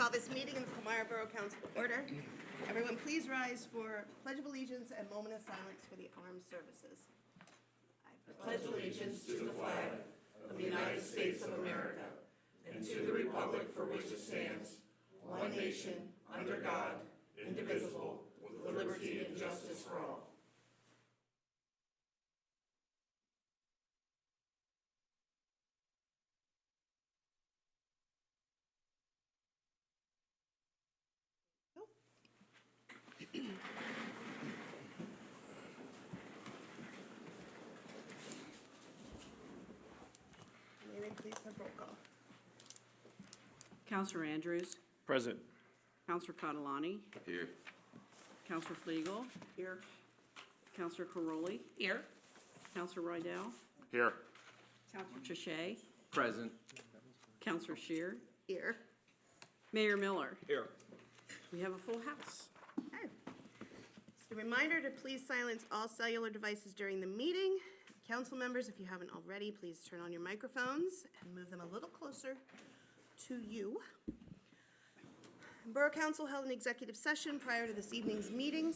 call this meeting of the Palmyra Borough Council to order. Everyone, please rise for Pledge of Allegiance and moment of silence for the armed services. I pledge allegiance to the flag of the United States of America and to the republic for which it stands, one nation, under God, indivisible, with liberty and justice for all. May we please have roll call? Counselor Andrews, Present. Counselor Catalani, Here. Counselor Flegel, Here. Counselor Caroli. Here. Counselor Rydell, Here. Counselor Trichet, Present. Counselor Shear, Here. Mayor Miller. Here. We have a full house. Okay. Just a reminder to please silence all cellular devices during the meeting. Council members, if you haven't already, please turn on your microphones and move them a little closer to you. Borough Council held an executive session prior to this evening's meeting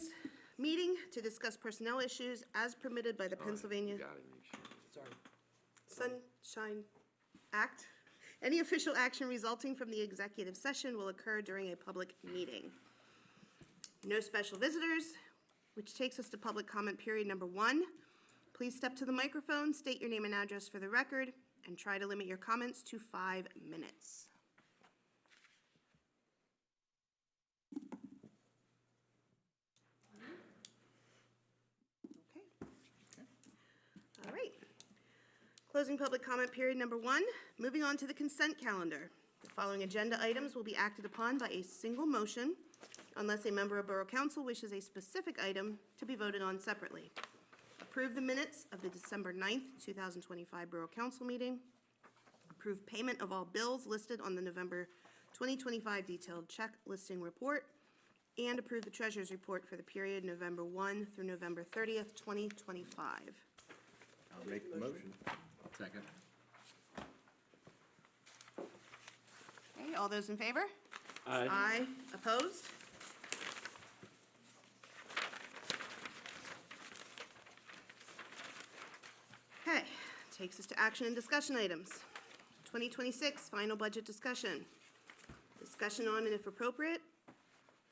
to discuss personnel issues as permitted by the Pennsylvania Sunshine Act. Any official action resulting from the executive session will occur during a public meeting. No special visitors, which takes us to public comment period number 1. Please step to the microphone, state your name and address for the record, and try to limit your comments to 5 minutes. Okay. All right. Closing public comment period number 1. Moving on to the consent calendar. The following agenda items will be acted upon by a single motion unless a member of Borough Council wishes a specific item to be voted on separately. Approve the minutes of the December 9th, 2025 Borough Council meeting. Approve payment of all bills listed on the November 2025 detailed check listing report. And approve the treasurer's report for the period November 1 through November 30th, 2025. I'll make the motion. Second. Okay, all those in favor? Aye. Aye. Opposed? Okay, takes us to action and discussion items. 2026 final budget discussion. Discussion on and if appropriate,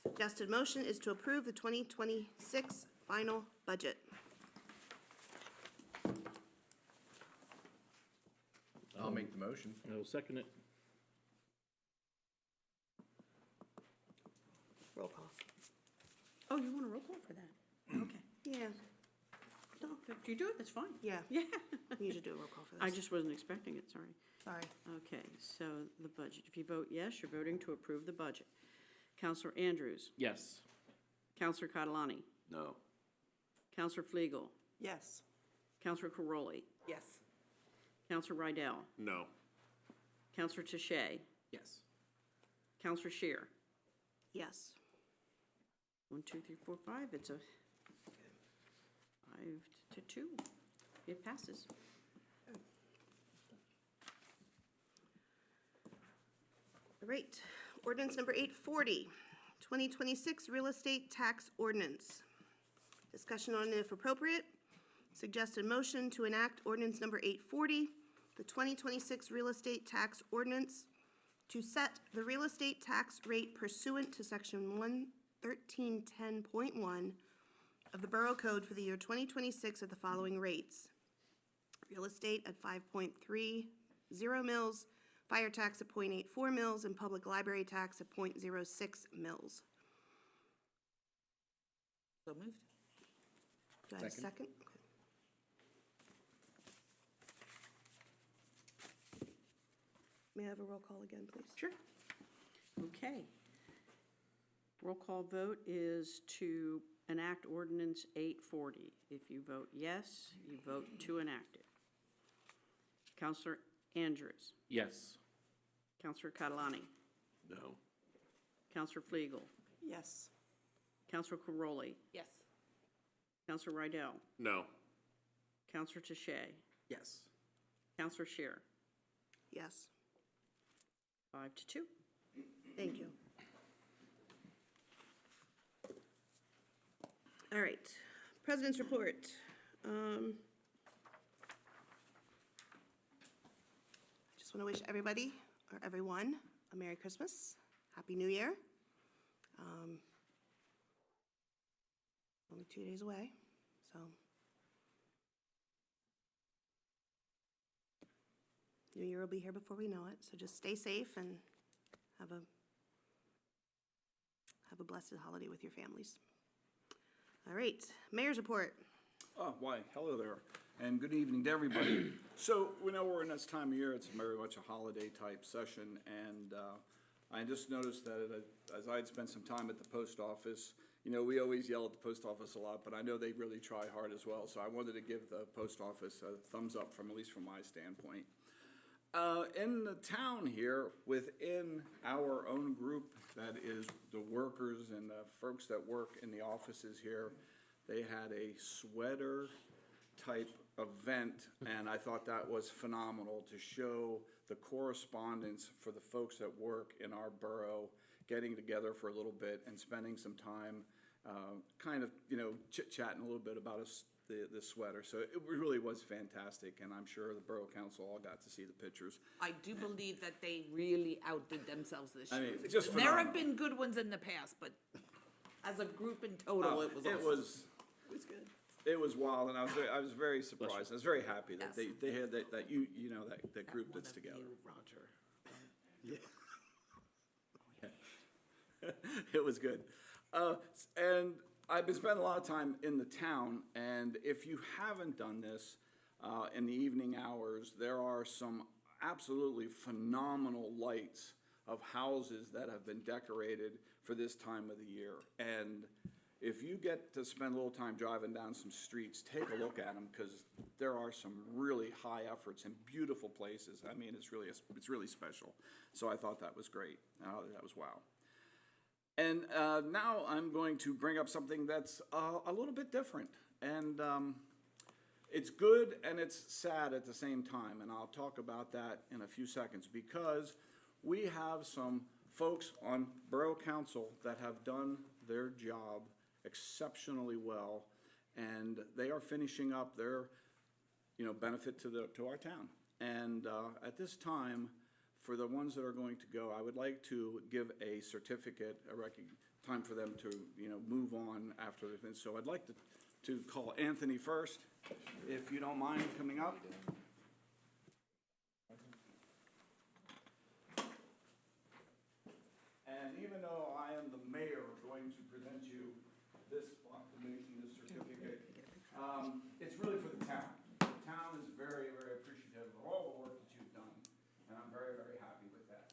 suggested motion is to approve the 2026 final budget. I'll make the motion. I'll second it. Roll call. Oh, you want a roll call for that? Okay. Yeah, No, if you do it, that's fine. yeah, Yeah. we usually do a roll call for I this. just wasn't expecting it, sorry. Sorry. Okay, so the budget. If you vote yes, you're voting to approve the budget. Counselor Andrews, Yes. Counselor Catalani, No. Counselor Flegel, Yes. Counselor Caroli, Yes. Counselor Rydell, No. Counselor Trichet, Yes. Counselor Shear. Yes. 1, 2, 3, 4, 5. It's a 5 to 2. It passes. All right, ordinance number 840, 2026 real estate tax ordinance. Discussion on and if appropriate, suggested motion to enact ordinance number 840, the 2026 real estate tax ordinance, to set the real estate tax rate pursuant to section 11310.1 of the Borough Code for the year 2026 at the following rates. Real estate at 5.30 mils, fire tax at 0.84 mils, and public library tax at 0.06 mils. So moved. Do I have a Second. second? Okay. May I have a roll call again, please? Sure. Okay. Roll call vote is to enact ordinance 840. If you vote yes, you vote to enact it. Counselor Andrews, Yes. Counselor Catalani, No. Counselor Flegel, Yes. Counselor Caroli, Yes. Counselor Rydell, No. Counselor Trichet, Yes. Counselor Shear. Yes. 5 to 2. Thank you. All right, President's report. Just want to wish everybody, or everyone, a Merry Christmas, Happy New Year. Only 2 days away, so. New Year will be here before we know it, so just stay safe and have a blessed holiday with your families. All right, Mayor's report. Oh, why, hello there, and good evening to everybody. So, we know we're in this time of year, it's very much a holiday-type session, and I just noticed that as I had spent some time at the post office, you know, we always yell at the post office a lot, but I know they really try hard as well, so I wanted to give the post office a thumbs up from, at least from my standpoint. In the town here, within our own group, that is the workers and the folks that work in the offices here, they had a sweater type event, and I thought that was phenomenal to show the correspondence for the folks that work in our borough, getting together for a little bit and spending some time, kind of, you know, chit-chatting a little bit about the sweater. So it really was fantastic, and I'm sure the Borough Council all got to see the pictures. I do believe that they really outdid themselves this year. I mean, it's just There have phenomenal. been good ones in the past, but as a group in total, it was awesome. It was good. It was wild, and I was very surprised. I was very happy that Yes. they had that you know that group that's together. Roger. It was good. And I've been spending a lot of time in the town, and if you haven't done this in the evening hours, there are some absolutely phenomenal lights of houses that have been decorated for this time of the year. And if you get to spend a little time driving down some streets, take a look at them, because there are some really high efforts and beautiful places. I mean, it's really special. So I thought that was great. That was wow. And now I'm going to bring up something that's a little bit different. And it's good and it's sad at the same time. And I'll talk about that in a few seconds, because we have some folks on Borough Council that have done their job exceptionally well. And they are finishing up their, you know, benefit to our town. And at this time, for the ones that are going to go, I would like to give a certificate, time for them to, you know, move on after this. And so I'd like to call Anthony first, if you don't mind coming up. And even though I am the mayor going to present you this proclamation, this certificate, it's really for the town. The town is very, very appreciative of all the work that you've done, and I'm very, very happy with that.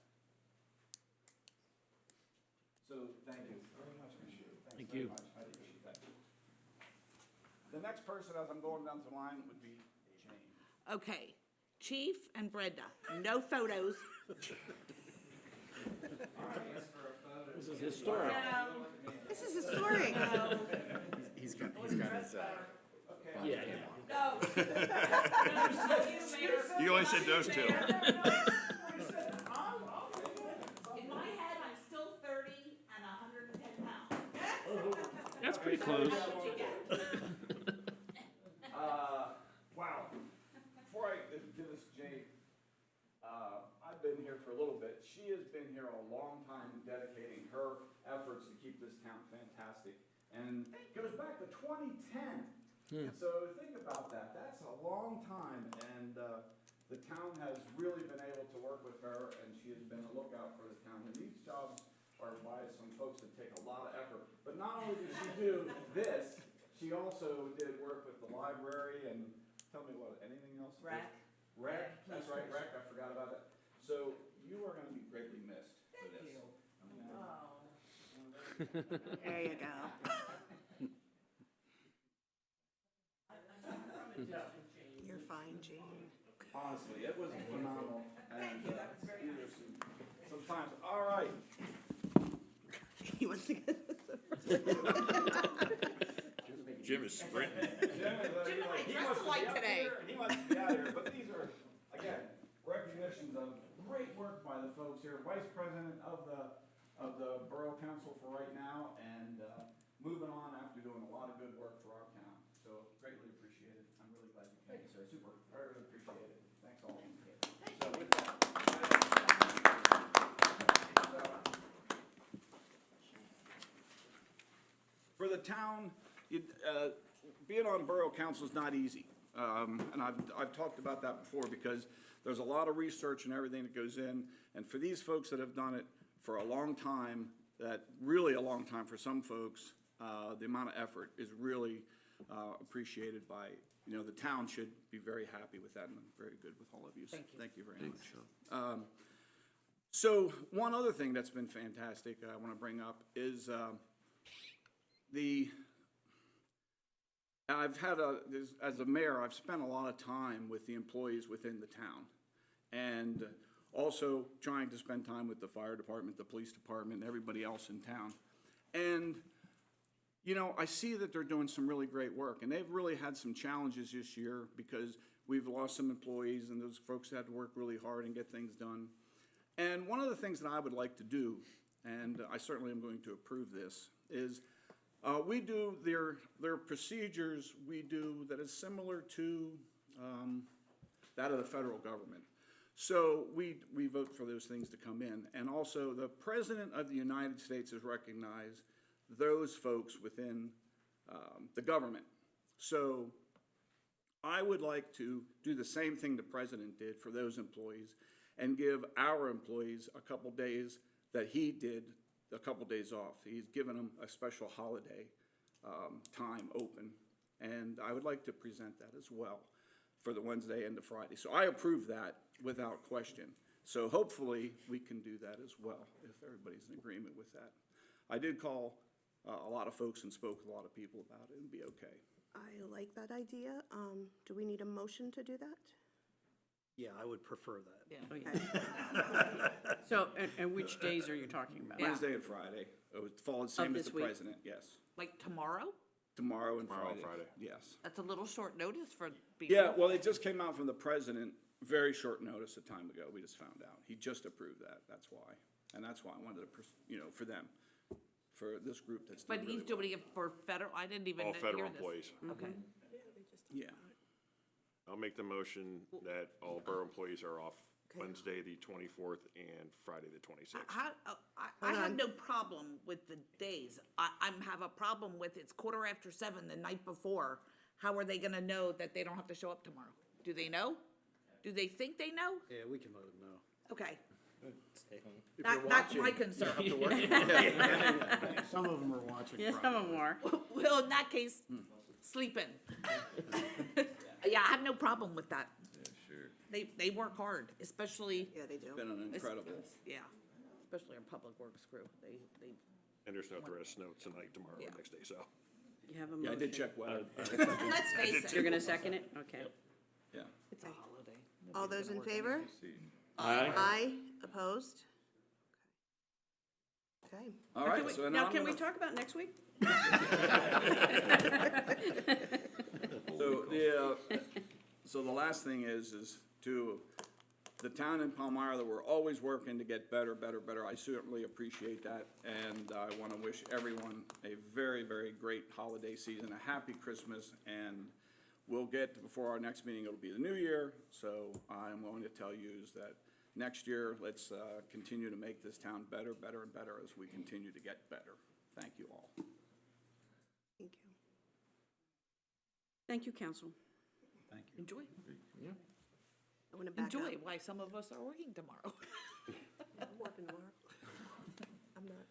So, thank you. Very much appreciated. Thank you. I appreciate that. The next person, as I'm going down the line, would be Jane. Okay, Chief and Brenda, no photos. This is historic. This is historic. He's got his, Okay. No. You only said those two. In my head, I'm still 30 and 110 pounds. That's pretty close. Wow. Before I do this, Jane, I've been here for a little bit. She has been here a long time, dedicating her efforts to keep this town fantastic. And it goes back to 2010. So think about that. That's a long time. And the town has really been able to work with her, and she has been a lookout for the town. And these jobs are by some folks that take a lot of effort. But not only did she do this, she also did work with the library and, tell me what, anything else? Rec. Rec, that's right, rec, I forgot about it. So you are gonna be greatly missed for this. There you go. You're fine, Jane. Honestly, it was phenomenal. And, these are sometimes, all right. He wants to get Jim is sprinting. Jim and I dressed alike today. He wants to be out here, but these are, again, recognitions of great work by the folks here. Vice President of the Borough Council for right now, and moving on after doing a lot of of good work for our town. So greatly appreciated. I'm really glad you came. So super, very, really appreciate it. Thanks all. So with that. For the town, being on borough council is not easy. And I've talked about that before because there's a lot of research and everything that goes in. And for these folks that have done it for a long time, that really a long time for some folks, the amount of effort is really appreciated by, the town should be very happy with that, and I'm very good with all of you. So thank you very much. So one other thing that's been fantastic I want to bring up is as a mayor, I've spent a lot of time with the employees within the town, and also trying to spend time with the fire department, the police department, and everybody else in town. And, I see that they're doing some really great work, and they've really had some challenges this year because we've lost some employees, and those folks had to work really hard and get things done. And one of the things that I would like to do, and I certainly am going to approve this, is we do their procedures we do that is similar to that of the federal government. So we vote for those things to come in. And also the President of the United States has recognized those folks within the government. So I would like to do the same thing the President did for those employees and give our employees a couple days that he did, a couple days off. He's given them a special holiday time open, and I would like to present that as well for the Wednesday and the Friday. So I approve that without question. So hopefully we can do that as well, if everybody's in agreement with that. I did call a lot of folks and spoke with a lot of people about it and be okay. I like that idea. Do we need a motion to do that? Yeah, I would prefer that. Yeah. Oh, yeah. So, and which days are you talking about? Wednesday and Friday. It would fall the same as this the week? President, yes. Like tomorrow? Tomorrow and Tomorrow and Friday. Friday. Yes. That's a little short notice for people. Yeah, well, it just came out from the President very short notice a time ago. We just found out. He just approved that. That's why. And that's why I wanted to, for them, for this group that's doing But really he's doing it for federal, I didn't even All hear federal this. employees. Okay. well. Yeah. I'll make the motion that all borough employees are off Wednesday, the 24th, and Friday, the 26th. I have no problem with the days. I have a problem with it's 7:15 the night before. How are they gonna know that they don't have to show up tomorrow? Do they know? Do they think they know? Yeah, we can let them know. Okay, If you're that's my watching, concern. some of them are watching. Yeah, some of them are. Well, in that case, sleep in. Yeah, I have no problem with that. Sure. They work hard, especially, Yeah, they do. Been an incredible. yeah, especially our public works crew. They, And there's no threat of snow tonight, tomorrow, Yeah. or next day, so. You have a Yeah, I motion. did check weather. let's face You're it, gonna second it? Okay. Yeah. it's a holiday. All those in favor? Aye. Aye. Opposed? Okay. All Can right, we- so Now, I'm can we gonna- talk about next week? So the last thing is to the town in Palmyra that we're always working to get better. I certainly appreciate that, and I want to wish everyone a very, very great holiday season, a happy Christmas, and we'll get, before our next meeting, it'll be the new year, so I'm going to tell you is that next year, let's continue to make this town better and better as we continue to get better. Thank you all. Thank you. Thank you, council. Thank you. Enjoy, I want to back up. enjoy why some of us are working tomorrow. I'm working tomorrow. I'm not.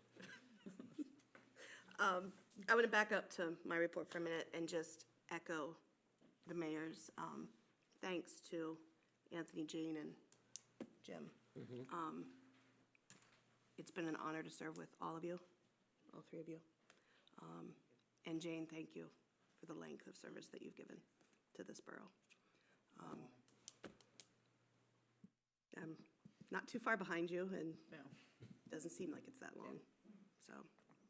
I want to back up to my report for a minute and just echo the mayor's thanks to Anthony, Jane, and Jim. It's been an honor to serve with all of you, all three of you. And Jane, thank you for the length of service that you've given to this borough. I'm not too far behind you, and No. doesn't seem like it's that long. So,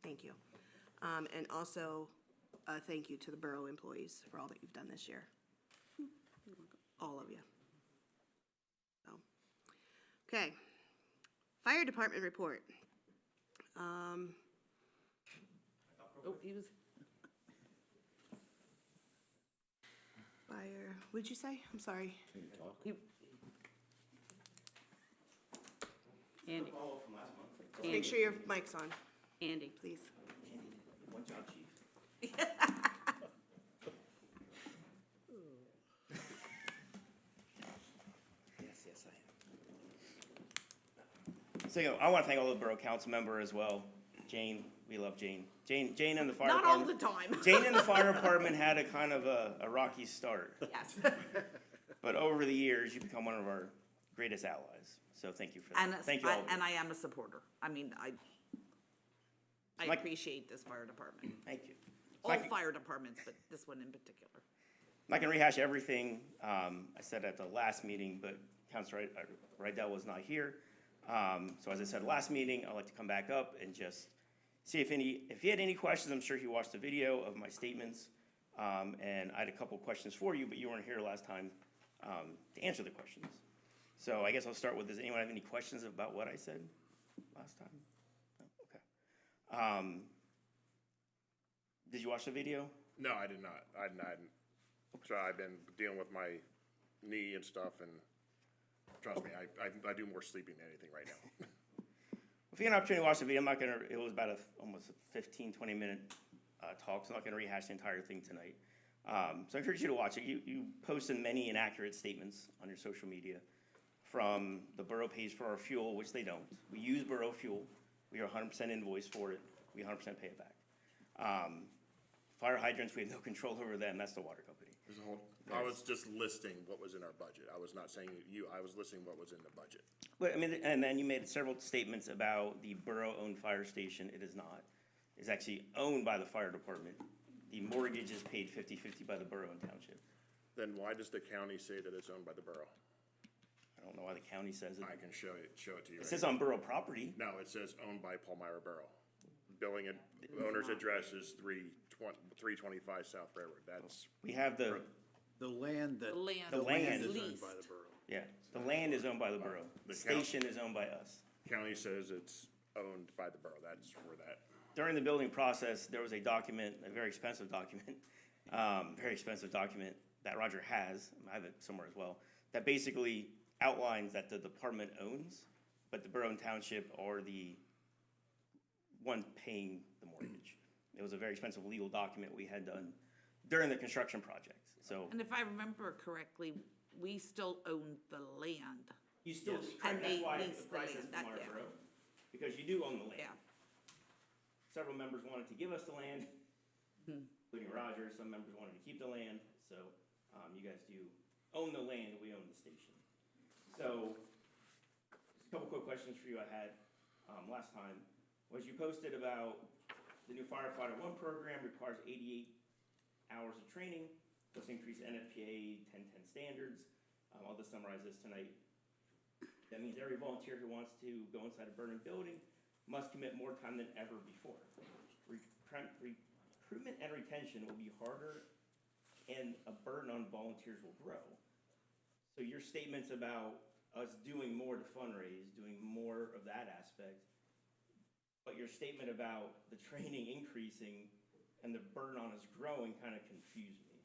thank you. And also, thank you to the borough employees for all that you've done this year. All of you. So, okay. Fire department report. Oh, he was, fire, what'd you say? I'm sorry. Andy, Make sure your mic's on, Andy. please. One job, chief. Yes, I am. So, I want to thank all the borough council member as well. Jane, we love Jane. Jane and the fire Not all the department. time. Jane and the fire department had a kind of a rocky start. Yes. But over the years, you've become one of our greatest allies. So thank you for that. And, Thank you all. and I am a supporter. I mean, I Mike- appreciate this fire department. Thank you. All Mike- fire departments, but this one in particular. I'm not going to rehash everything I said at the last meeting, but Councilor Rydell was not here. So as I said last meeting, I'd like to come back up and just see if he had any questions. I'm sure he watched the video of my statements. And I had a couple questions for you, but you weren't here last time to answer the questions. So I guess I'll start with, does anyone have any questions about what I said last time? No? Okay. Did you watch the video? No, I did not. I hadn't. So I've been dealing with my knee and stuff, and trust me, I do more sleeping than anything right now. If you get an opportunity to watch the video, I'm not gonna, it was about almost a 15, 20-minute talk, so I'm not gonna rehash the entire thing tonight. So I encourage you to watch it. You posted many inaccurate statements on your social media from the borough pays for our fuel, which they don't. We use borough fuel. We are 100% invoiced for it. We 100% pay it back. Fire hydrants, we have no control over them. That's the water company. I was just listing what was in our budget. I was not saying I was listing what was in the budget. But, I mean, and then you made several statements about the borough-owned fire station. It is not. It's actually owned by the fire department. The mortgage is paid 50-50 by the borough and township. Then why does the county say that it's owned by the borough? I don't know why the county says it. I can show it to you. It right says now. on borough property. No, it says owned by Palmyra Borough. Billing and owner's address is 325 South Railroad. That's, We have the, The land that. The land. The land is is owned leased. by the borough. yeah, the land is owned by the borough. The The count- station is owned by us. county says it's owned by the borough. That's where that, During the building process, there was a document, a very expensive document that Roger has, I have it somewhere as well, that basically outlines that the department owns, but the borough and township are the one paying the mortgage. It was a very expensive legal document we had done during the construction project, so. And if I remember correctly, we still own the land. You still, And that's they why lease the the price land, is that- Palmyra yeah. Borough, because you do own the land. Yeah. Several members wanted to give us the land, including Roger. Some members wanted to keep the land. So you guys do own the land. We own the station. So just a couple quick questions for you I had last time. Was you posted about the new Firefighter 1 program requires 88 hours of training, plus increase NFPA 1010 standards. I'll just summarize this tonight. That means every volunteer who wants to go inside a burning building must commit more time than ever before. Recruitment and retention will be harder, and a burden on volunteers will grow. So your statements about us doing more to fundraise, doing more of that aspect, but your statement about the training increasing and the burden on us growing kind of confused me.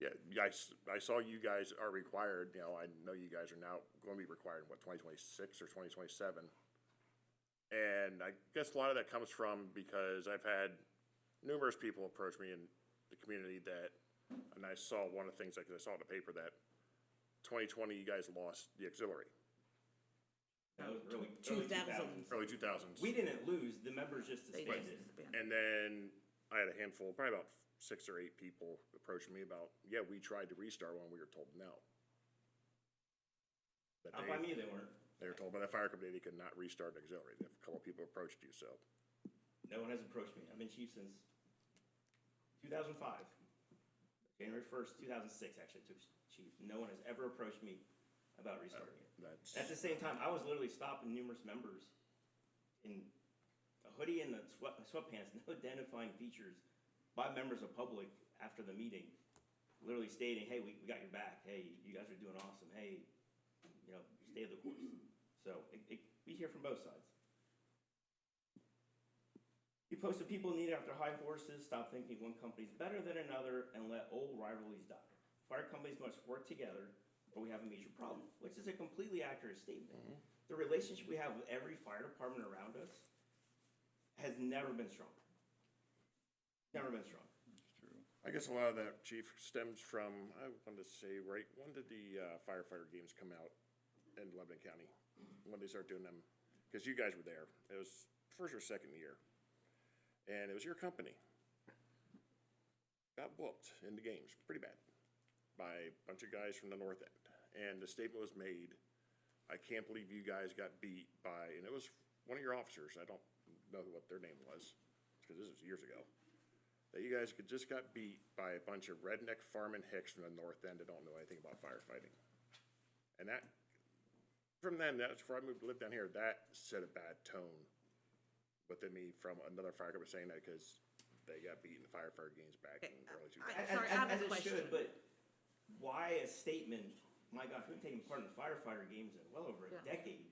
yeah, I saw you guys are required, I know you guys are now going to be required in what, 2026 or 2027? And I guess a lot of that comes from because I've had numerous people approach me in the community that, and I saw one of the things, like I saw in the paper that 2020 you guys lost the auxiliary, That was early 2000s. 2000s. early 2000s. We didn't lose, the members just They disbanded. disbanded. And then I had a handful, probably about 6 or 8 people approach me about, yeah, we tried to restart when we were told no. That Not by me, they weren't. They were told by the fire company they could not restart an auxiliary. A couple of people approached you, so. No one has approached me. I've been chief since 2005. January 1st, 2006, actually, I took chief. No one has ever approached me about restarting it. That's, At the same time, I was literally stopping numerous members in a hoodie and the sweatpants, no identifying features by members of public after the meeting, literally stating, hey, we got your back. Hey, you guys are doing awesome. Hey, stay the course. So we hear from both sides. You posted people needed after high horses, stop thinking one company's better than another, and let old rivalries die. Fire companies must work together, or we have a major problem, which is a completely accurate statement. The relationship we have with every fire department around us has never been stronger. Never been stronger. I guess a lot of that, Chief, stems from, I wanted to say, right, when did the firefighter games come out in Lebanon County? When they started doing them? Because you guys were there. It was first or second year. And it was your company. Got whooped in the games, pretty bad, by a bunch of guys from the north end. And the statement was made, I can't believe you guys got beat by, and it was one of your officers, I don't know what their name was, because this was years ago, that you guys just got beat by a bunch of redneck farming hicks from the north end that don't know anything about firefighting. And that, from then, that's where I lived down here, that set a bad tone within me from another fire company saying that because they got beat in the firefighter games back in the early 2000s. Sorry, I have a As it question. should, but why a statement, my gosh, we've taken part in the firefighter games in well over a decade.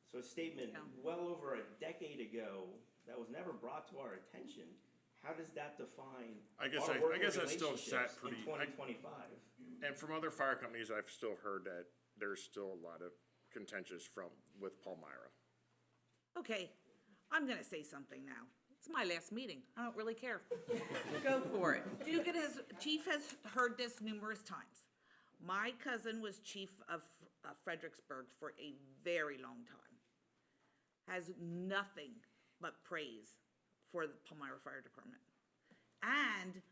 So a statement well over a decade ago that was never brought to our attention, how does that define I guess our I working still sat relationships pretty. in 2025? And from other fire companies, I've still heard that there's still a lot of contentious with Palmyra. Okay, I'm gonna say something now. It's my last meeting. I don't really care. Go for it. Chief has heard this numerous times. My cousin was chief of Fredericksburg for a very long time. Has nothing but praise for the Palmyra Fire Department. And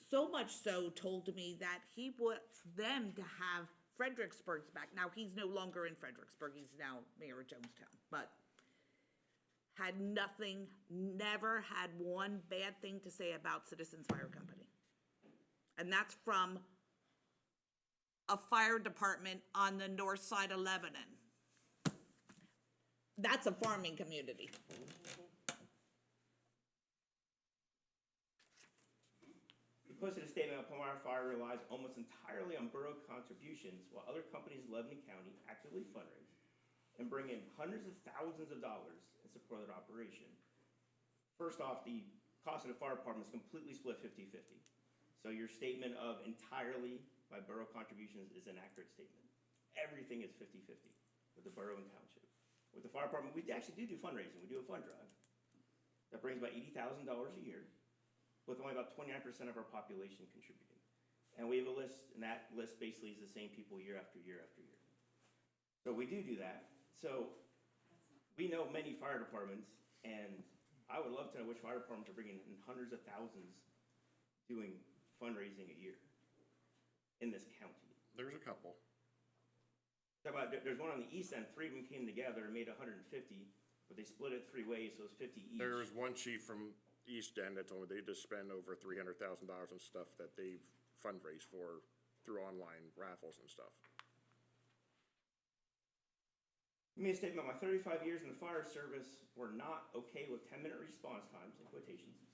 so much so told me that he wants them to have Fredericksburg's back. Now, he's no longer in Fredericksburg. He's now mayor of Jonestown. But had nothing, never had one bad thing to say about Citizens Fire Company. And that's from a fire department on the north side of Lebanon. That's a farming community. You posted a statement that Palmyra Fire relies almost entirely on borough contributions, while other companies in Lebanon County actively fundraise and bring in hundreds of thousands of dollars in support of their operation. First off, the cost of the fire department is completely split 50-50. So your statement of entirely by borough contributions is an accurate statement. Everything is 50-50 with the borough and township. With the fire department, we actually do fundraising. We do a fund drive. That brings about $80,000 a year, with only about 29% of our population contributing. And we have a list, and that list basically is the same people year after year after year. So we do that. So we know many fire departments, and I would love to know which fire departments are bringing in hundreds of thousands doing fundraising a year in this county. There's a couple. There's one on the east end, 3 of them came together and made 150, but they split it 3 ways, so it's 50 each. There was one chief from East End that told me they just spend over $300,000 on stuff that they've fundraised for through online raffles and stuff. I made a statement, my 35 years in the fire service were not okay with 10-minute response times, in quotations.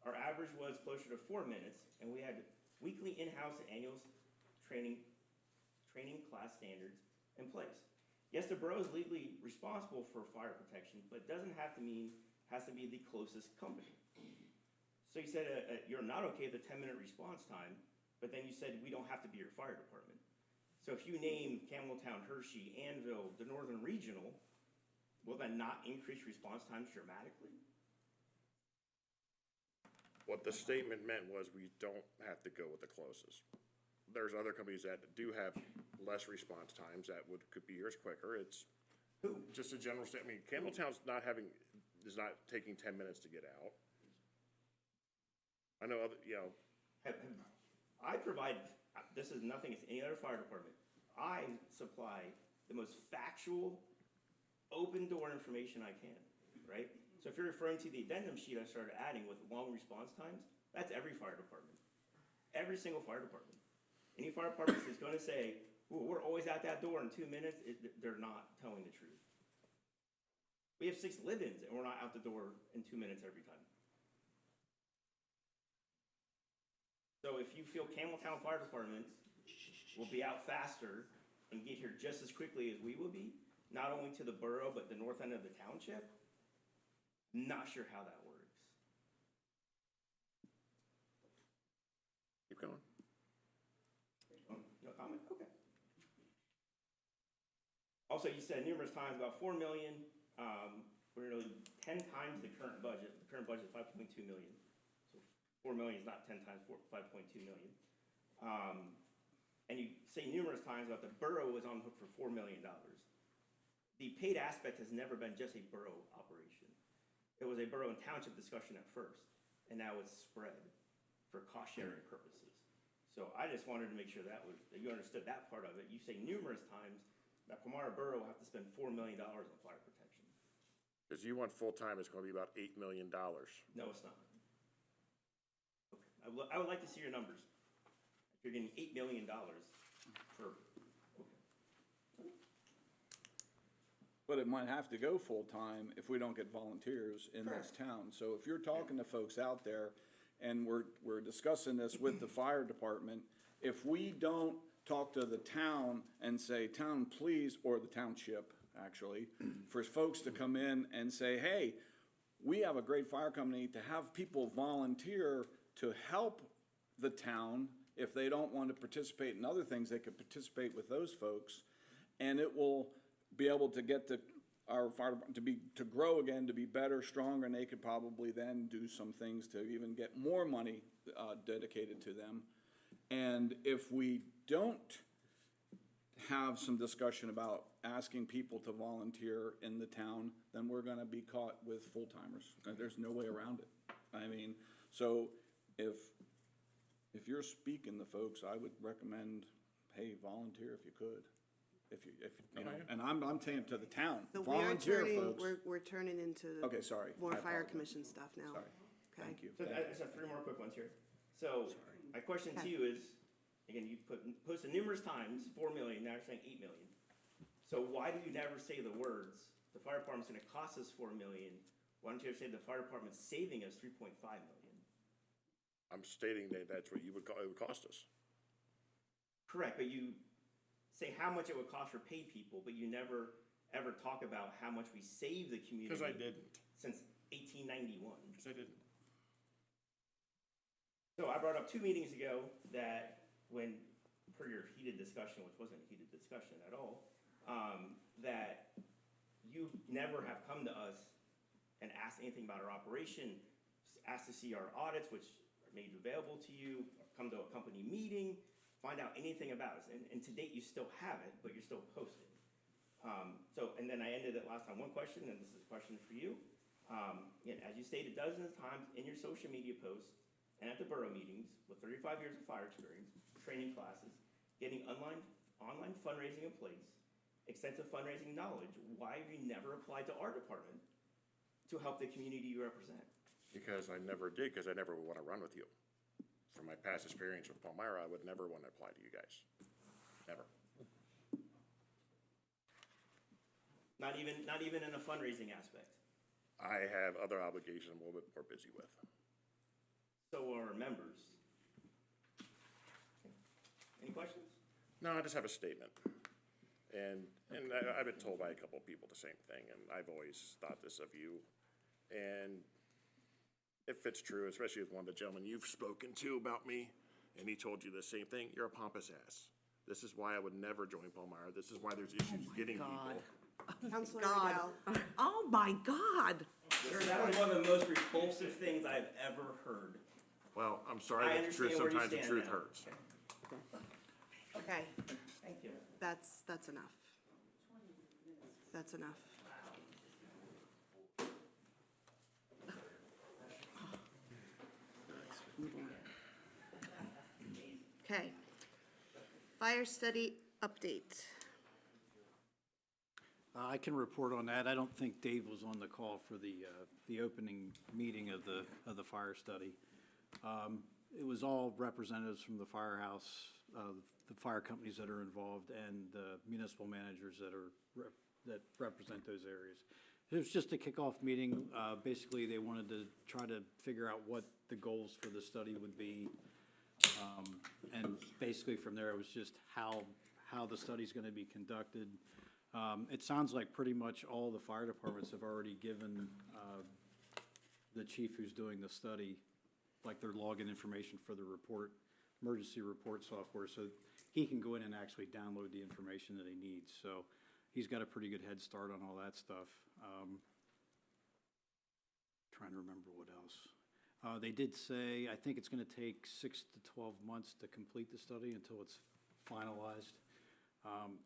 Our average was closer to 4 minutes, and we had weekly in-house and annual training class standards in place. Yes, the borough is legally responsible for fire protection, but it doesn't have to mean has to be the closest company. So you said you're not okay with the 10-minute response time, but then you said we don't have to be your fire department. So if you name Campbelltown, Hershey, Annville, the Northern Regional, will that not increase response times dramatically? What the statement meant was we don't have to go with the closest. There's other companies that do have less response times that could be yours quicker. It's just a general statement. I mean, Campbelltown's is not taking 10 minutes to get out. I know other, I provide, this is nothing against any other fire department. I supply the most factual, open door information I can, right? So if you're referring to the addendum sheet I started adding with long response times, that's every fire department. Every single fire department. Any fire department is going to say, ooh, we're always at that door in 2 minutes, they're not telling the truth. We have 6 live-ins and we're not out the door in 2 minutes every time. So if you feel Campbelltown Fire Department will be out faster and get here just as quickly as we will be, not only to the borough, but the north end of the township, not sure how that works. Also, you said numerous times about 4 million, we're nearly 10 times the current budget. The current budget is 5.2 million. So 4 million is not 10 times 5.2 million. And you say numerous times about the borough was on the hook for $4 million. The paid aspect has never been just a borough operation. It was a borough and township discussion at first, and now it's spread for cost-sharing purposes. So I just wanted to make sure that you understood that part of it. You say numerous times that Palmyra Borough will have to spend $4 million on fire protection. Because you want full-time, it's gonna be about $8 million. No, it's not. Okay. I would like to see your numbers. If you're getting $8 million for, But it might have to go full-time if we don't get volunteers in this town. So if you're talking to folks out there, and we're discussing this with the fire department, if we don't talk to the town and say, town, please, or the township, actually, for folks to come in and say, hey, we have a great fire company, to have people volunteer to help the town. If they don't want to participate in other things, they could participate with those folks, and it will be able to get our fire department to grow again, to be better, stronger, and they could probably then do some things to even get more money dedicated to them. And if we don't have some discussion about asking people to volunteer in the town, then we're gonna be caught with full-timers. There's no way around it. I mean, so if you're speaking to folks, I would recommend, hey, volunteer if you could. If you know, and I'm saying to the town, So we are volunteer, turning, folks. we're turning into Okay, sorry. more I fire apologize. commission stuff now. Sorry. Okay. Thank you. so I just have 3 more quick ones here. So my question to you is, again, you posted numerous times 4 million, now you're saying 8 million. So why do you never say the words, the fire department's gonna cost us 4 million? Why don't you ever say the fire department's saving us 3.5 million? I'm stating that that's what it would cost us. Correct, but you say how much it would cost for paid people, but you never ever talk about how much we save the community. Because I didn't. Since 1891. Because I didn't. So I brought up 2 meetings ago that when, per your heated discussion, which wasn't a heated discussion at all, that you never have come to us and asked anything about our operation, asked to see our audits, which are made available to you, come to a company meeting, find out anything about us. And to date, you still haven't, but you're still posting. And then I ended it last time, one question, and this is a question for you. Again, as you stated dozens of times in your social media posts and at the borough meetings, with 35 years of fire experience, training classes, getting online fundraising in place, extensive fundraising knowledge, why have you never applied to our department to help the community you represent? Because I never did, because I never would want to run with you. From my past experience with Palmyra, I would never want to apply to you guys. Never. Not even in a fundraising aspect. I have other obligations I'm a little bit more busy with. So are our members. Any questions? No, I just have a statement. And I've been told by a couple of people the same thing, and I've always thought this of you. And if it's true, especially with one of the gentlemen you've spoken to about me, and he told you the same thing, you're a pompous ass. This is why I would never join Palmyra. This is why there's issues getting people. Counselor God. Adele. Oh, my God. Sir, that was one of the most repulsive things I've ever heard. Well, I'm sorry, I but the truth, understand where you sometimes the stand truth now. hurts. Okay, Thank you. that's enough. That's enough. Okay. Fire study update. I can report on that. I don't think Dave was on the call for the opening meeting of the fire study. It was all representatives from the firehouse, the fire companies that are involved, and the municipal managers that represent those areas. It was just a kickoff meeting. Basically, they wanted to try to figure out what the goals for the study would be. And basically from there, it was just how the study's going to be conducted. It sounds like pretty much all the fire departments have already given the chief who's doing the study, like their login information for the report, emergency report software, so he can go in and actually download the information that he needs. So he's got a pretty good head start on all that stuff. Trying to remember what else. They did say, I think it's going to take 6 to 12 months to complete the study until it's finalized.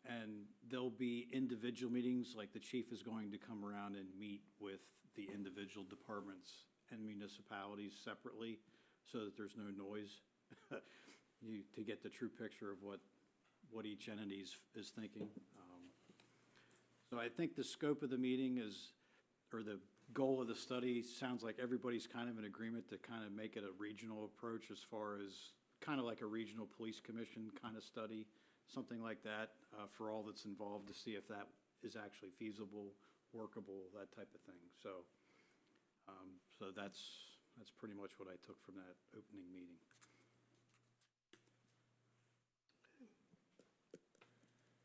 And there'll be individual meetings, like the chief is going to come around and meet with the individual departments and municipalities separately so that there's no noise. To get the true picture of what each entity is thinking. So I think the scope of the meeting is, or the goal of the study, sounds like everybody's kind of in agreement to kind of make it a regional approach as far as kind of like a regional police commission kind of study, something like that, for all that's involved, to see if that is actually feasible, workable, that type of thing. So, so that's pretty much what I took from that opening meeting.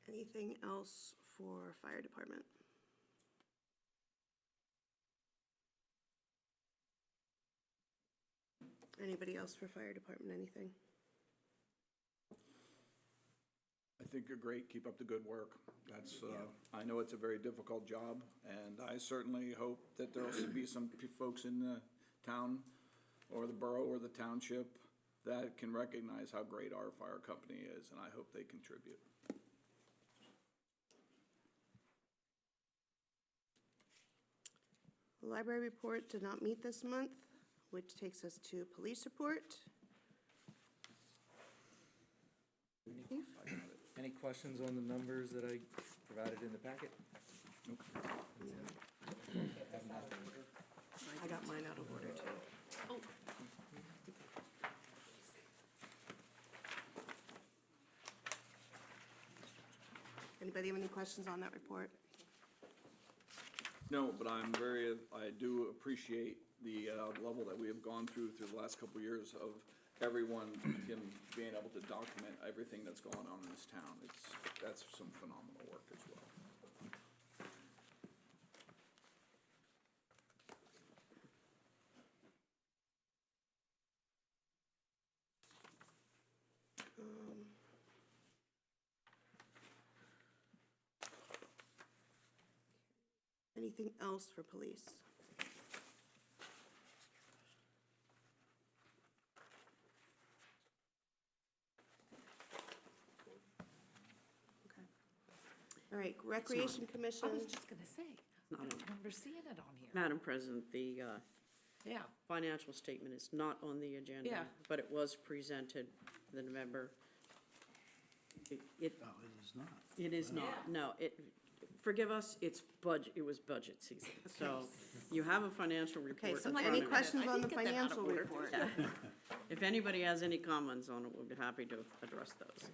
Anything else for fire department? Anybody else for fire department, anything? I think you're great. Keep up the good work. That's, I know it's a very difficult job, and I certainly hope that there'll be some folks in the town or the borough or the township that can recognize how great our fire company is, and I hope they contribute. The library report did not meet this month, which takes us to police report. Chief? Any questions on the numbers that I provided in the packet? I got mine out of order too. Anybody have any questions on that report? No, but I do appreciate the level that we have gone through the last couple of years of everyone being able to document everything that's going on in this town. That's some phenomenal work as well. Anything else for police? Okay. All right, Recreation Commission. I was just gonna say, I don't remember seeing it on here. Madam President, the Yeah, financial statement is not on the agenda. Yeah. But it was presented the November. It Oh, it is not. It is not, no, forgive us, it was budget season. So you have a financial report. Okay, so in any front of you. questions I on the didn't get that out of financial order. report? If anybody has any comments on it, we'll be happy to address those.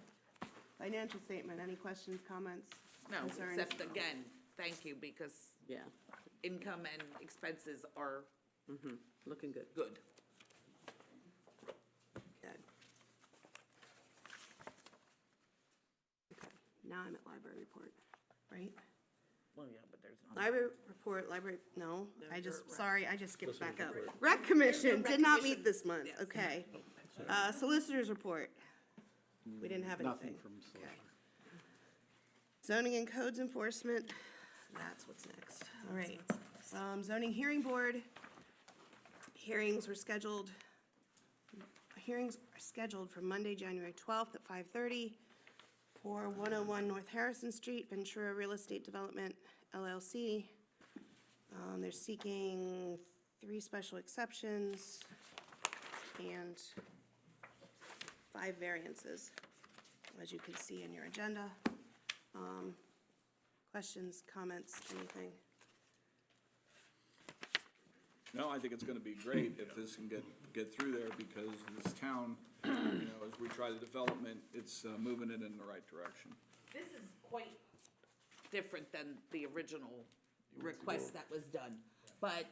Financial statement, any questions, comments, no, concerns? except again, thank you, because Yeah, income and expenses are looking good. good. Good. Okay, now I'm at library report, right? Well, yeah, but there's not. Library report, no, I just skipped back up. report. Rec Commission did not meet Commission, this month, yes. okay. Solicitors report, we didn't have anything. Nothing from solicitor. Zoning and codes enforcement, that's what's next, all right. Zoning hearing board, hearings are scheduled for Monday, January 12th at 5:30 for 101 North Harrison Street, Ventura Real Estate Development LLC. They're seeking 3 special exceptions and 5 variances, as you can see in your agenda. Questions, comments, anything? No, I think it's gonna be great if this can get through there, because this town, as we try the development, it's moving it in the right direction. This is quite different than the original request that was done. But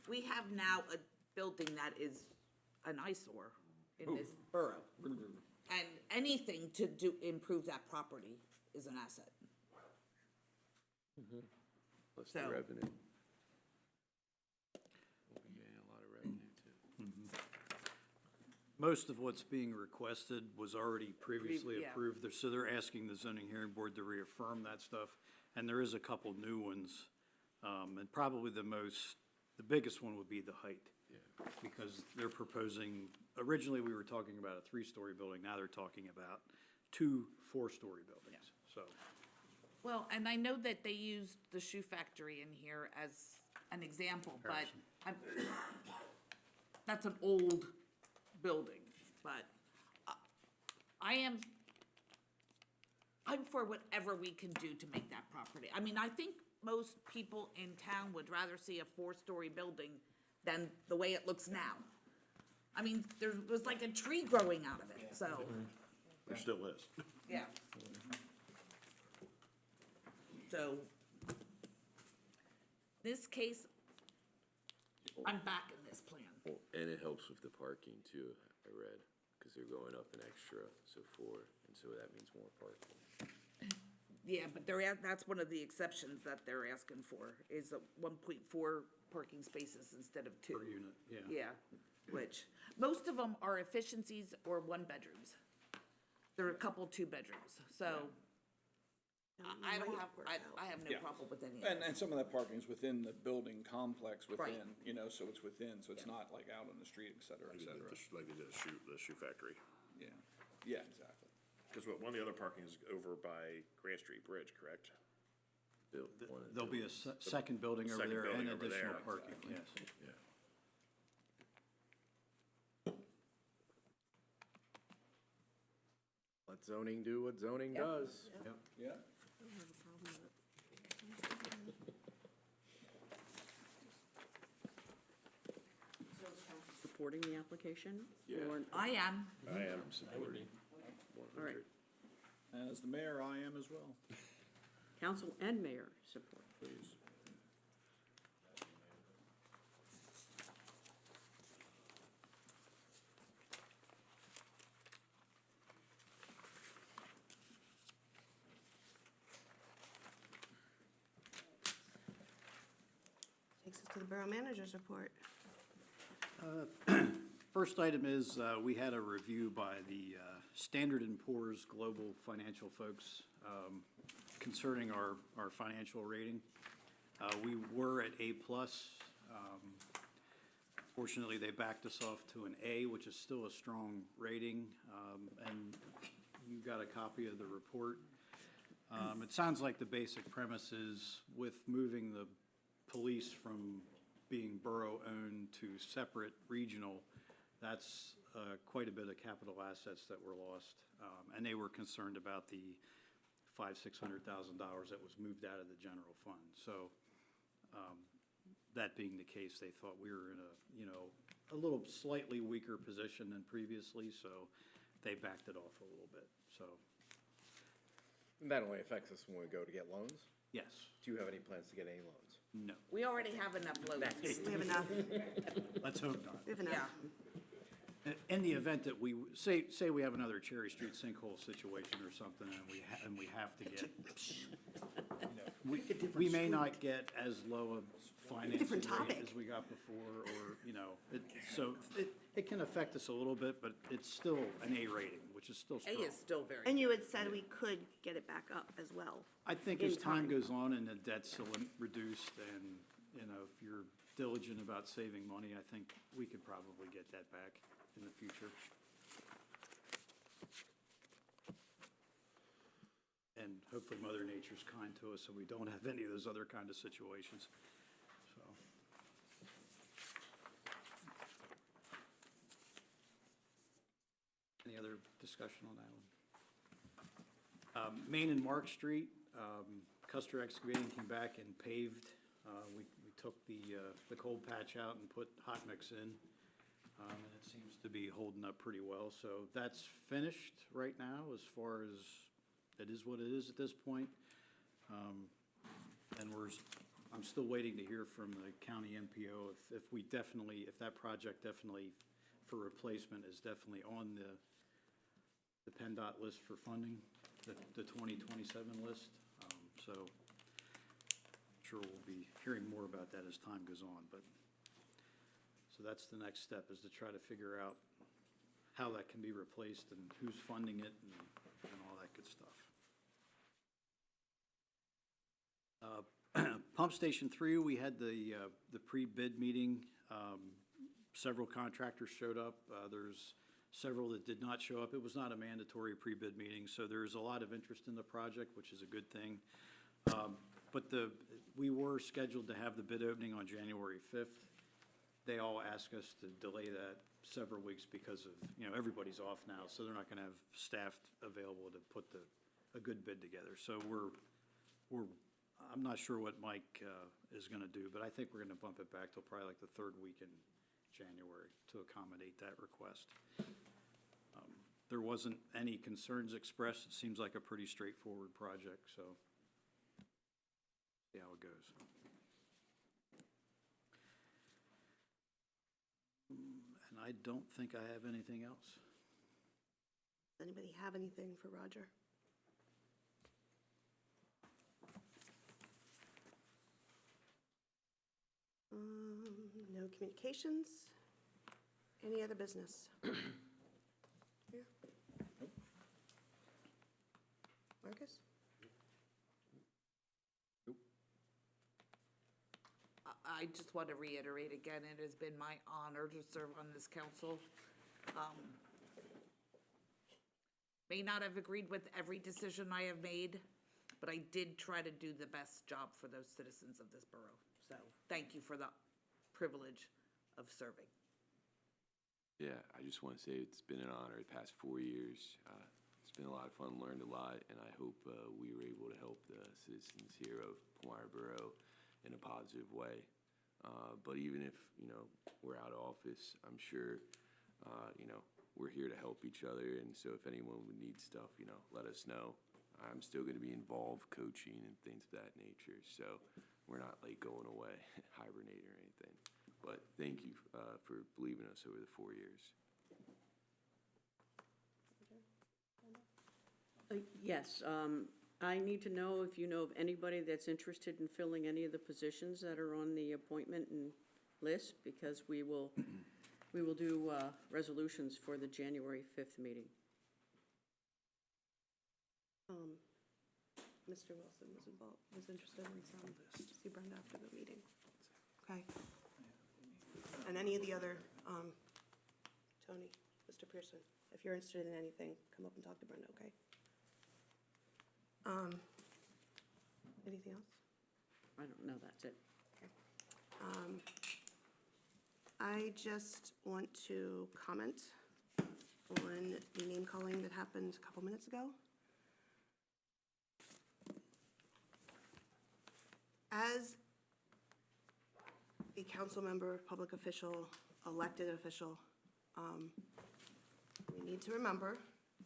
we have now a building that is an eyesore in this borough. And anything to improve that property is an asset. Plus So- the revenue. We'll be getting a lot of revenue too. Most of what's being requested was already previously Yeah. approved, so they're asking the zoning hearing board to reaffirm that stuff. And there is a couple new ones, and probably the biggest one would be the height. Because they're proposing, originally we were talking about a 3-story building, now they're talking about 2 4-story buildings, so. Well, and I know that they used the shoe factory in here as an example, but that's an old building, but I'm for whatever we can do to make that property. I mean, I think most people in town would rather see a 4-story building than the way it looks now. I mean, there was like a tree growing out of it, so, There still is. yeah. So, this case, I'm back in this plan. Well, and it helps with the parking too, I read, because they're going up an extra, so 4, and so that means more parking. Yeah, but that's one of the exceptions that they're asking for, is a 1.4 parking spaces instead of 2. Per unit, yeah. Yeah, which, most of them are efficiencies or 1-bedrooms. There are a couple 2-bedrooms, so I don't have, I have no Yeah. problem with any of it. And some of that parking's within the building complex Right. within, you know, so it's within, so it's not like out on the street, et cetera, et cetera. Like they did the shoe factory. Yeah, yeah, exactly. Because one of the other parking is over by Grant Street Bridge, correct? Built one and There'll be a second building over Second there building and over additional there. parking, yes. Yeah. Let zoning do what zoning does. Yeah. Supporting the application? Yeah. Or- I am. I am. Supporting. All right, As the mayor, I am as well. council and mayor support. Please. Takes us to the borough manager's report. First item is, we had a review by the Standard & Poor's Global Financial folks concerning our financial rating. We were at A+. Fortunately, they backed us off to an A, which is still a strong rating, and you got a copy of the report. It sounds like the basic premise is with moving the police from being borough-owned to separate regional, that's quite a bit of capital assets that were lost. And they were concerned about the $500,000-$600,000 that was moved out of the general fund. So that being the case, they thought we were in a little slightly weaker position than previously, so they backed it off a little bit, so, And that only affects us when we go to get loans. yes, Do you have any plans to get any loans? no, We already have enough loads. We have enough, let's hope not. we have enough. Yeah. In the event that we, say we have another Cherry Street sinkhole situation or something, and we have to get, we may not get as low a financing Different rate topic. as we got before, or, so it can affect us a little bit, but it's still an A rating, which is still A strong. is still very. And you had said we could get it back up as well. I think in as time time. goes on and the debt's reduced, and, if you're diligent about saving money, I think we could probably get that back in the future. And hopefully Mother Nature's kind to us, so we don't have any of those other kind of situations, so. Any other discussion on that one? Main and Mark Street, Custer Excavating came back and paved. We took the cold patch out and put hot mix in, and it seems to be holding up pretty well. So that's finished right now as far as it is what it is at this point. And I'm still waiting to hear from the county MPO if that project definitely for replacement is definitely on the PennDOT list for funding, the 2027 list. So I'm sure we'll be hearing more about that as time goes on, but, so that's the next step, is to try to figure out how that can be replaced and who's funding it and all that good stuff. Pump Station 3, we had the pre-bid meeting. Several contractors showed up. There's several that did not show up. It was not a mandatory pre-bid meeting, so there's a lot of interest in the project, which is a good thing. But we were scheduled to have the bid opening on January 5th. They all asked us to delay that several weeks because of, everybody's off now, so they're not going to have staff available to put a good bid together. So I'm not sure what Mike is going to do, but I think we're going to bump it back till probably like the third week in January to accommodate that request. There wasn't any concerns expressed. It seems like a pretty straightforward project, so see how it goes. And I don't think I have anything else. Does anybody have anything for Roger? No communications? Any other business? Here? Marcus? I just want to reiterate again, it has been my honor to serve on this council. May not have agreed with every decision I have made, but I did try to do the best job for those citizens of this borough. So thank you for the privilege of serving. Yeah, I just want to say it's been an honor the past 4 years. It's been a lot of fun, learned a lot, and I hope we were able to help the citizens here of Palmyra Borough in a positive way. But even if, we're out of office, I'm sure, we're here to help each other. And so if anyone would need stuff, let us know. I'm still going to be involved coaching and things of that nature. So we're not like going away, hibernating or anything. But thank you for believing us over the 4 years. Yes, I need to know if you know of anybody that's interested in filling any of the positions that are on the appointment and list, because we will do resolutions for the January 5th meeting. Mr. Wilson was interested in some, to see Brenda after the meeting. Okay. And any of the other, Tony, Mr. Pearson, if you're interested in anything, come up and talk to Brenda, okay? Anything else? I don't know, that's it. I just want to comment on the name calling that happened a couple minutes ago. As a council member, public official, elected official, we need to remember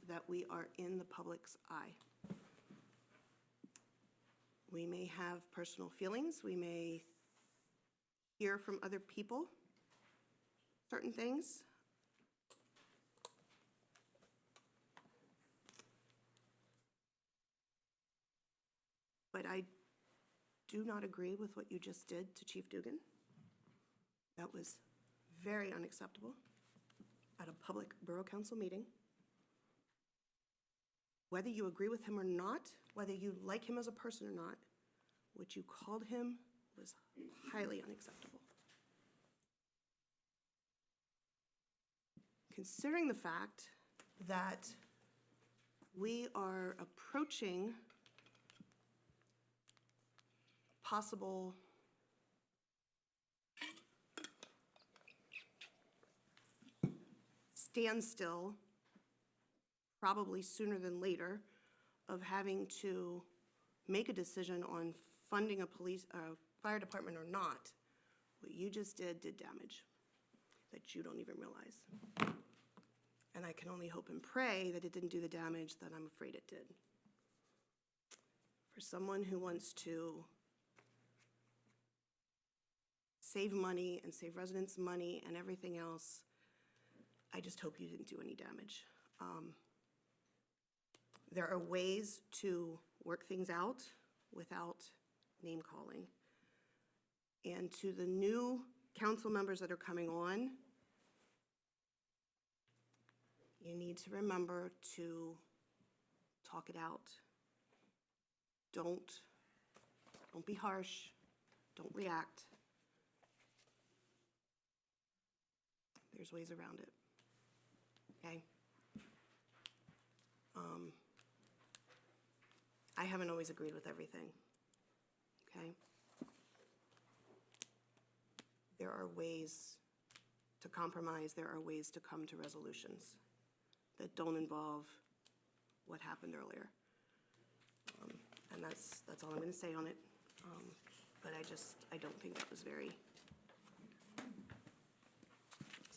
that we are in the public's eye. We may have personal feelings, we may hear from other people certain things. But I do not agree with what you just did to Chief Dugan. That was very unacceptable at a public borough council meeting. Whether you agree with him or not, whether you like him as a person or not, what you called him was highly unacceptable. Considering the fact that we are approaching possible standstill, probably sooner than later, of having to make a decision on funding a fire department or not, what you just did damage that you don't even realize. And I can only hope and pray that it didn't do the damage that I'm afraid it did. For someone who wants to save money and save residents money and everything else, I just hope you didn't do any damage. There are ways to work things out without name calling. And to the new council members that are coming on, you need to remember to talk it out. Don't be harsh. Don't react. There's ways around it. Okay? I haven't always agreed with everything. Okay? There are ways to compromise. There are ways to come to resolutions that don't involve what happened earlier. And that's all I'm going to say on it. But I don't think that was very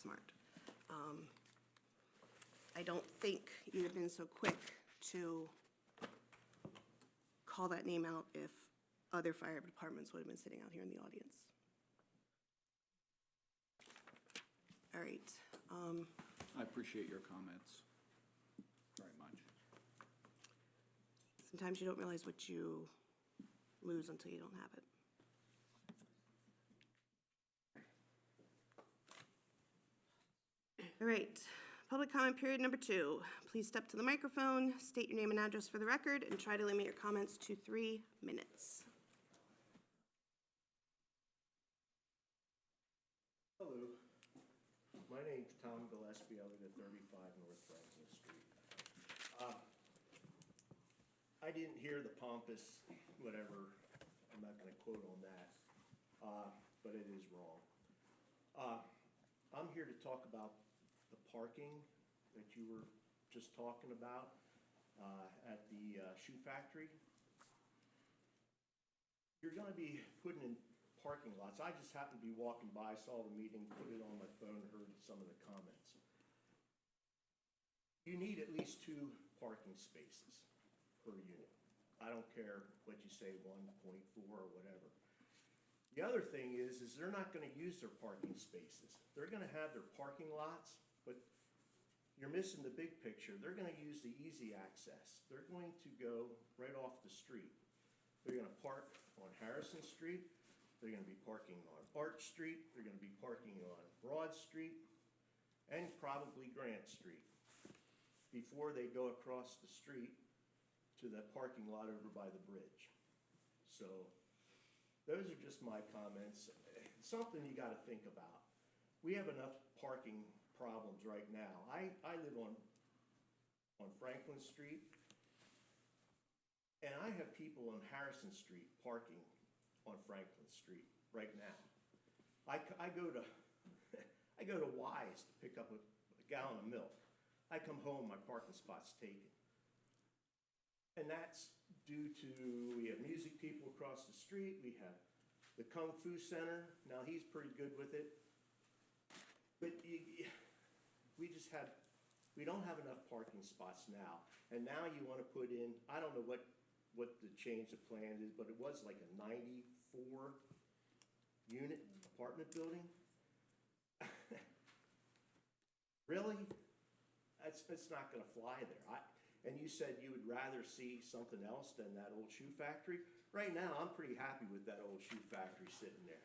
smart. I don't think you'd have been so quick to call that name out if other fire departments would have been sitting out here in the audience. All right. I appreciate your comments very much. Sometimes you don't realize what you lose until you don't have it. All right, public comment period number 2. Please step to the microphone, state your name and address for the record, and try to limit your comments to 3 minutes. Hello, my name's Tom Gillespie. I live at 35 North Franklin Street. I didn't hear the pompous whatever, I'm not gonna quote on that, but it is wrong. I'm here to talk about the parking that you were just talking about at the shoe factory. You're gonna be putting in parking lots. I just happened to be walking by, saw the meeting, put it on my phone, heard some of the comments. You need at least 2 parking spaces per unit. I don't care what you say, 1.4 or whatever. The other thing is they're not gonna use their parking spaces. They're gonna have their parking lots, but you're missing the big picture. They're gonna use the easy access. They're going to go right off the street. They're gonna park on Harrison Street. They're gonna be parking on Arch Street. They're gonna be parking on Broad Street and probably Grant Street before they go across the street to that parking lot over by the bridge. So those are just my comments. It's something you gotta think about. We have enough parking problems right now. I live on Franklin Street, and I have people on Harrison Street parking on Franklin Street right now. I go to I go to Wise to pick up a gallon of milk. I come home, my parking spot's taken. And that's due to, we have music people across the street, we have the Kung Fu Center, now he's pretty good with it. But we don't have enough parking spots now. And now you wanna put in, I don't know what the change of plan is, but it was like a 94 unit apartment building. Really? It's not gonna fly there. And you said you would rather see something else than that old shoe factory? Right now, I'm pretty happy with that old shoe factory sitting there.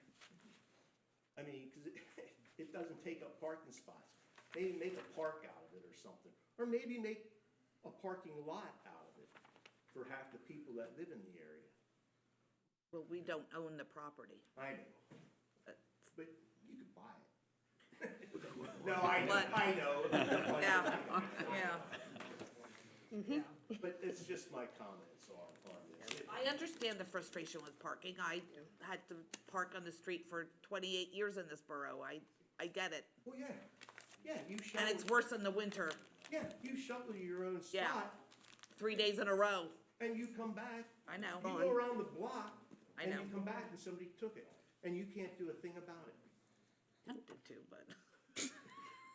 I mean, because it doesn't take up parking spots. Maybe make a park out of it or something. Or maybe make a parking lot out of it for half the people that live in the area. Well, we don't own the property. I know. But you could buy it. No, I know, But- I know. Yeah, yeah. But it's just my comments on this. I understand the frustration with parking. I had to park on the street for 28 years in this borough. I get it. Well, yeah, you And shovel, it's worse in the winter, yeah, you shovel your own Yeah. spot, 3 days in a row. and you come back. I know. You go around the block, I and know. you come back and somebody took it, and you can't do a thing about it. Tempted to, but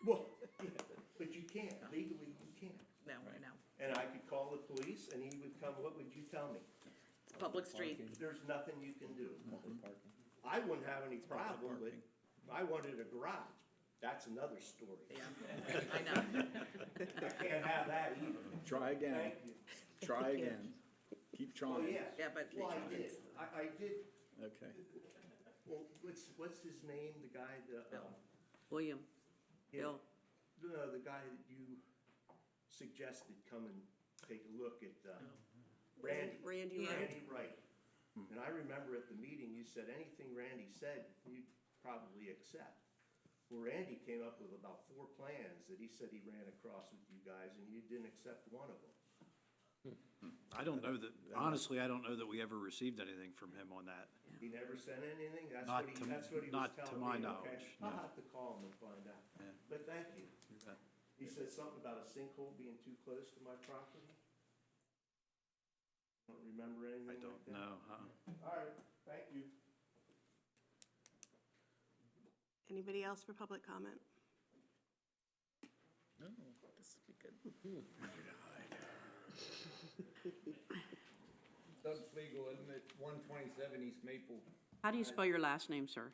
Well, yeah, but you can't, legally you can't. no, I know. And I could call the police, and he would come, what would you tell me? It's public street. There's nothing you can do. I wouldn't have any problem, but if I wanted a garage, that's another story. Yeah, I know. I can't have that either. Try again, Thank you. try again. Keep Well, trying. yeah. Yeah, but Well, I did, I did, Okay. well, what's his name, the guy, William, yeah, Bill. No, the guy that you suggested come and take a look at, Randy. Randy Randy Wright. And I remember at the meeting, you said anything Randy said, you'd probably accept. Well, Randy came up with about 4 plans that he said he ran across with you guys, and you didn't accept one of them. I don't know that, honestly, I don't know that we ever received anything from him on that. He never sent anything? That's Not what he, to- that's what he was not to telling my me, okay? knowledge, I'll no. have to call him and find out. Yeah. But thank you. You bet. He said something about a sinkhole being too close to my property? Don't remember anything I like don't that? know, All right, thank you. Anybody else for public comment? No, this would be good. Doug Flegel, isn't it 127 East Maple? How do you spell your last name, sir?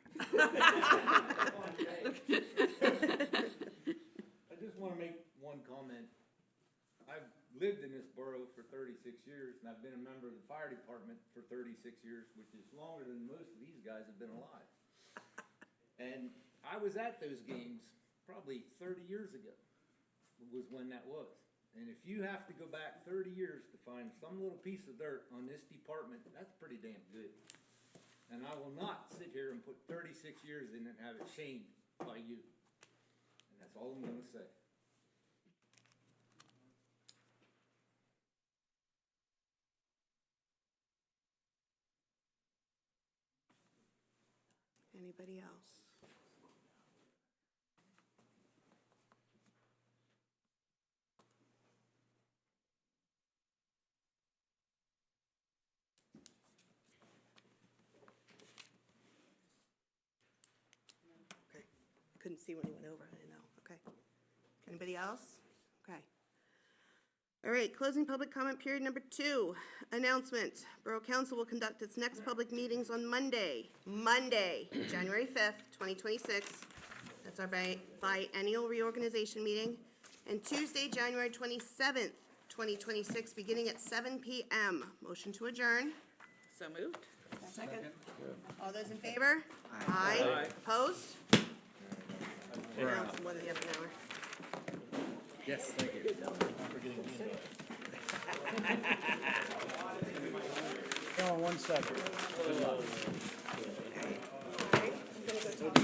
I just want to make one comment. I've lived in this borough for 36 years, and I've been a member of the fire department for 36 years, which is longer than most of these guys have been alive. And I was at those games probably 30 years ago, was when that was. And if you have to go back 30 years to find some little piece of dirt on this department, that's pretty damn good. And I will not sit here and put 36 years in and have it shamed by you. And that's all I'm gonna say. Anybody else? Okay. Couldn't see when he went over, I didn't know, okay. Anybody else? Okay. All right, closing public comment period number 2. Announcement, Borough Council will conduct its next public meetings on Monday, January 5th, 2026. That's our biennial reorganization meeting. And Tuesday, January 27th, 2026, beginning at 7 p.m. Motion to adjourn. So moved? Second. All those in favor? Aye. Opposed? Now it's more than half an hour. Yes, thank you. Hold on one second. Okay, I'm gonna go talk to